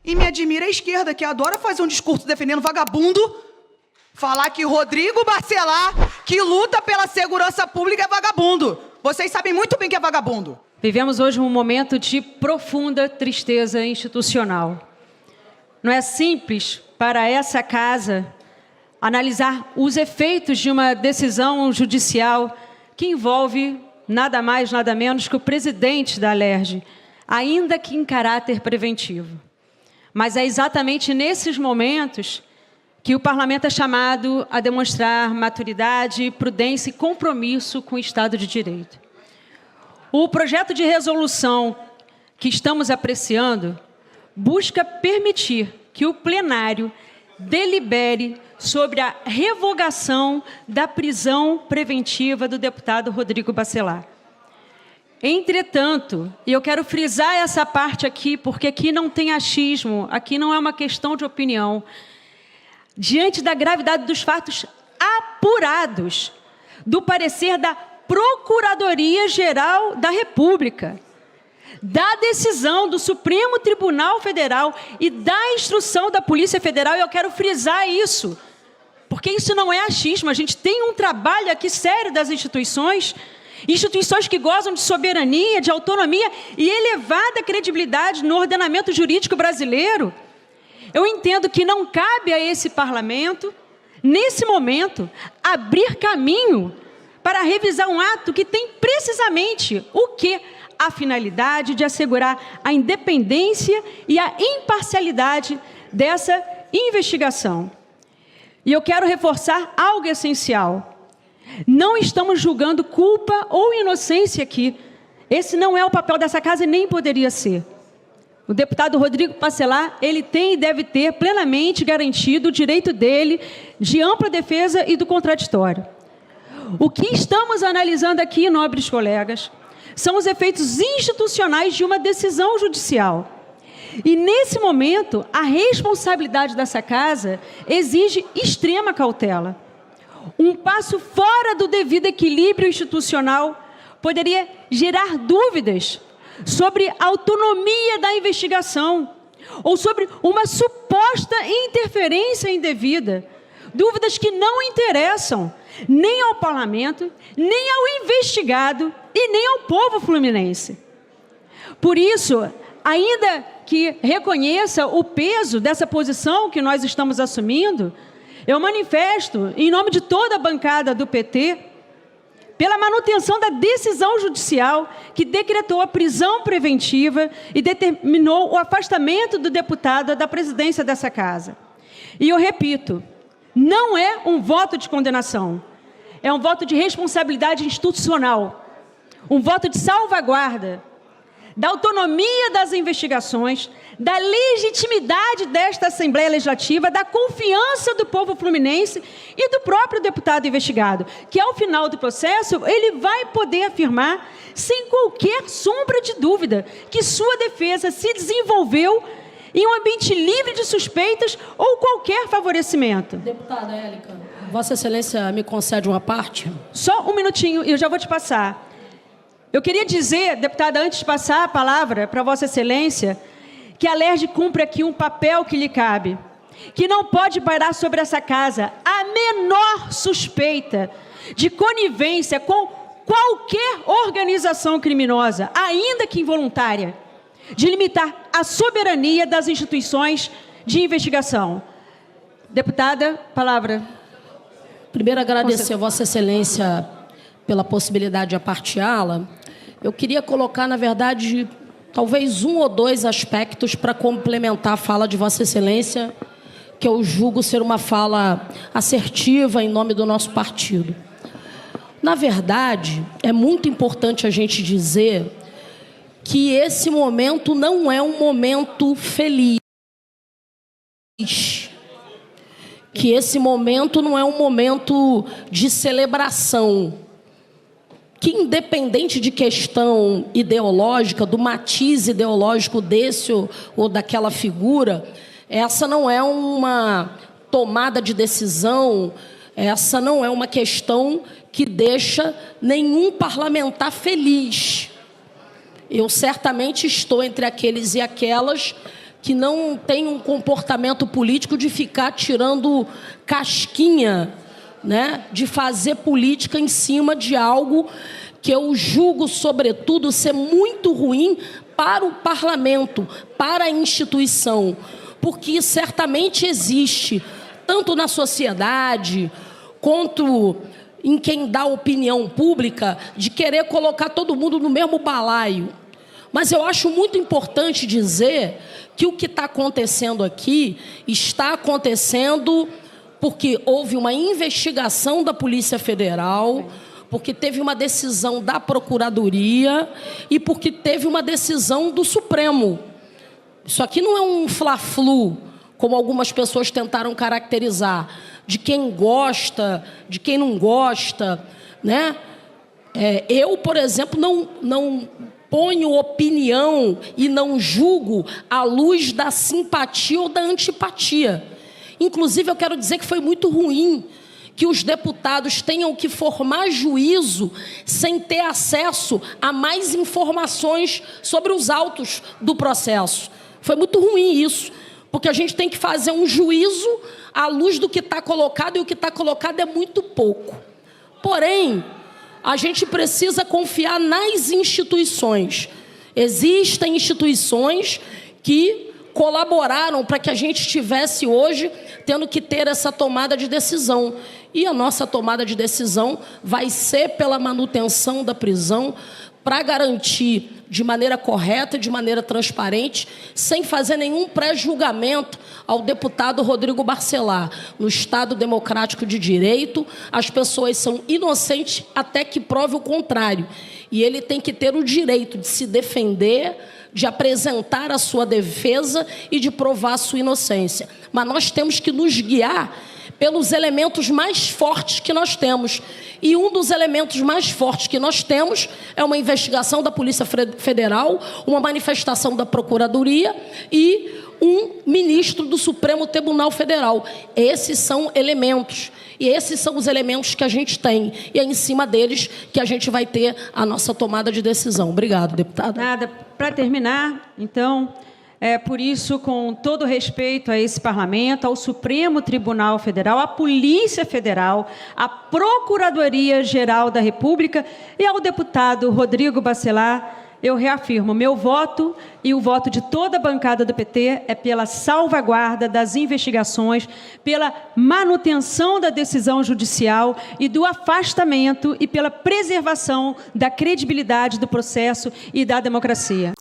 E me admira a esquerda, que adora fazer um discurso defendendo vagabundo, falar que Rodrigo Bacelar, que luta pela segurança pública, é vagabundo. Vocês sabem muito bem que é vagabundo. Vivemos hoje um momento de profunda tristeza institucional. Não é simples para essa casa analisar os efeitos de uma decisão judicial que envolve nada mais, nada menos que o presidente da Alerj, ainda que em caráter preventivo. Mas é exatamente nesses momentos que o parlamento é chamado a demonstrar maturidade, prudência e compromisso com o Estado de Direito. O projeto de resolução que estamos apreciando busca permitir que o plenário delibere sobre a revogação da prisão preventiva do deputado Rodrigo Bacelar. Entretanto, e eu quero frisar essa parte aqui, porque aqui não tem achismo, aqui não é uma questão de opinião. Diante da gravidade dos fatos apurados, do parecer da Procuradoria-Geral da República, da decisão do Supremo Tribunal Federal e da instrução da Polícia Federal, e eu quero frisar isso, porque isso não é achismo, a gente tem um trabalho aqui sério das instituições que gozam de soberania, de autonomia e elevada credibilidade no ordenamento jurídico brasileiro. Eu entendo que não cabe a esse parlamento, nesse momento, abrir caminho para revisar um ato que tem precisamente o quê? A finalidade de assegurar a independência e a imparcialidade dessa investigação. E eu quero reforçar algo essencial. Não estamos julgando culpa ou inocência aqui. Esse não é o papel dessa casa e nem poderia ser. O deputado Rodrigo Bacelar, ele tem e deve ter plenamente garantido o direito dele de ampla defesa e do contraditório. O que estamos analisando aqui, nobres colegas, são os efeitos institucionais de uma decisão judicial. E, nesse momento, a responsabilidade dessa casa exige extrema cautela. Um passo fora do devido equilíbrio institucional poderia gerar dúvidas sobre a autonomia da investigação ou sobre uma suposta interferência indevida. Dúvidas que não interessam nem ao parlamento, nem ao investigado e nem ao povo fluminense. Por isso, ainda que reconheça o peso dessa posição que nós estamos assumindo, eu manifesto, em nome de toda a bancada do PT, pela manutenção da decisão judicial que decretou a prisão preventiva e determinou o afastamento do deputado da presidência dessa casa. E eu repito, não é um voto de condenação, é um voto de responsabilidade institucional, um voto de salvaguarda da autonomia das investigações, da legitimidade desta Assembleia Legislativa, da confiança do povo fluminense e do próprio deputado investigado, que ao final do processo ele vai poder afirmar, sem qualquer sombra de dúvida, que sua defesa se desenvolveu em um ambiente livre de suspeitas ou qualquer favorecimento. Deputada Élica, Vossa Excelência me concede uma parte? Só um minutinho, eu já vou te passar. Eu queria dizer, deputada, antes de passar a palavra para Vossa Excelência, que a Alerj cumpre aqui um papel que lhe cabe, que não pode parar sobre essa casa a menor suspeita de conivência com qualquer organização criminosa, ainda que involuntária, de limitar a soberania das instituições de investigação. Deputada, palavra. Primeiro, agradecer a Vossa Excelência pela possibilidade de aparteá-la. Eu queria colocar, na verdade, talvez um ou dois aspectos para complementar a fala de Vossa Excelência, que eu julgo ser uma fala assertiva em nome do nosso partido. Na verdade, é muito importante a gente dizer que esse momento não é um momento feliz, que esse momento não é um momento de celebração, que independente de questão ideológica, do matiz ideológico desse ou daquela figura, essa não é uma tomada de decisão, essa não é uma questão que deixa nenhum parlamentar feliz. Eu certamente estou entre aqueles e aquelas que não tem um comportamento político de ficar tirando casquinha, né, de fazer política em cima de algo que eu julgo, sobretudo, ser muito ruim para o parlamento, para a instituição, porque certamente existe, tanto na sociedade, quanto em quem dá opinião pública, de querer colocar todo mundo no mesmo balaio. Mas eu acho muito importante dizer que o que está acontecendo aqui está acontecendo porque houve uma investigação da Polícia Federal, porque teve uma decisão da Procuradoria e porque teve uma decisão do Supremo. Isso aqui não é um fla-flu, como algumas pessoas tentaram caracterizar, de quem gosta, de quem não gosta, né? Eu, por exemplo, não ponho opinião e não julgo à luz da simpatia ou da antipatia. Inclusive, eu quero dizer que foi muito ruim que os deputados tenham que formar juízo sem ter acesso a mais informações sobre os autos do processo. Foi muito ruim isso, porque a gente tem que fazer um juízo à luz do que está colocado, e o que está colocado é muito pouco. Porém, a gente precisa confiar nas instituições. Existem instituições que colaboraram para que a gente estivesse hoje tendo que ter essa tomada de decisão. E a nossa tomada de decisão vai ser pela manutenção da prisão, para garantir de maneira correta, de maneira transparente, sem fazer nenhum pré-julgamento ao deputado Rodrigo Barcelar. No Estado Democrático de Direito, as pessoas são inocentes até que prove o contrário. E ele tem que ter o direito de se defender, de apresentar a sua defesa e de provar a sua inocência. Mas nós temos que nos guiar pelos elementos mais fortes que nós temos. E um dos elementos mais fortes que nós temos é uma investigação da Polícia Federal, uma manifestação da Procuradoria e um ministro do Supremo Tribunal Federal. Esses são elementos. E esses são os elementos que a gente tem. E é em cima deles que a gente vai ter a nossa tomada de decisão. Obrigado, deputada. Nada. Para terminar, então, por isso, com todo respeito a esse parlamento, ao Supremo Tribunal Federal, à Polícia Federal, à Procuradoria-Geral da República e ao deputado Rodrigo Barcelar, eu reafirmo, meu voto e o voto de toda a bancada do PT é pela salvaguarda das investigações, pela manutenção da decisão judicial e do afastamento e pela preservação da credibilidade do processo e da democracia.